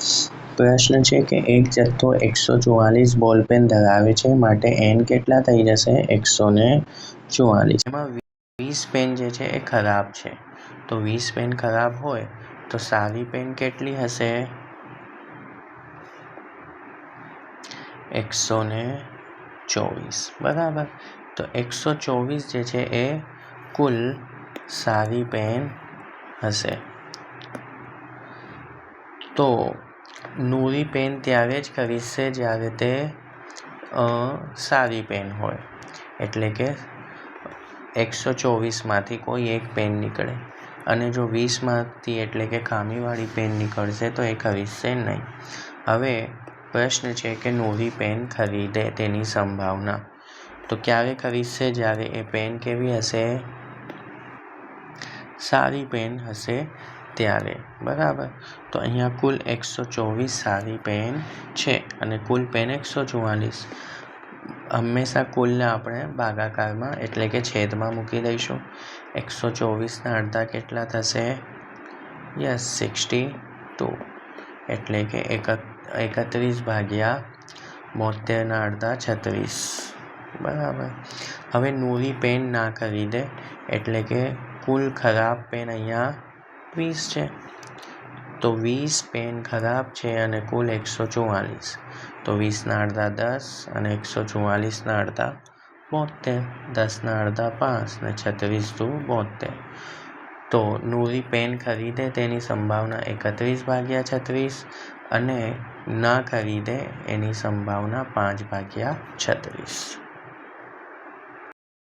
પ્રશ્ન છે કે એક જથ્થો 144 બોલપેન ધરાવે છે, માટે n કેટલા થઈ જશે? 144. એમાં 20 પેન જે છે એ ખરાબ છે, તો 20 પેન ખરાબ હોય તો સારી પેન કેટલી હશે? 124. બરાબર. તો 124 જે છે એ કુલ સારી પેન હશે. તો નૂરી પેન ત્યારે જ ખરીદશે જ્યારે તે સારી પેન હોય, એટલે કે 124માંથી કોઈ એક પેન નીકળે, અને જો 20માંથી એટલે કે ખામીવાળી પેન નીકળશે તો એ ખરીદશે નહીં. હવે પ્રશ્ન છે કે નૂરી પેન ખરીદે તેની સંભાવના. તો ક્યારે ખરીદશે? જ્યારે એ પેન કેવી હશે? સારી પેન હશે ત્યારે. બરાબર. તો અહીંયા કુલ 124 સારી પેન છે અને કુલ પેન 144. હંમેશા કુલને આપણે ભાગાકારમાં એટલે કે છેદમાં મૂકી દઈશું. 124ના અડધા કેટલા થશે? યસ, 62. એટલે કે 31/72ના અડધા 36. બરાબર. હવે નૂરી પેન ના ખરીદે એટલે કે કુલ ખરાબ પેન અહીંયા 20 છે. તો 20 પેન ખરાબ છે અને કુલ 144. તો 20ના અડધા 10 અને 144ના અડધા 72. 10ના અડધા 5 અને 36 દુ 72. તો નૂરી પેન ખરીદે તેની સંભાવના 31/36 અને ના ખરીદે એની સંભાવના 5/36.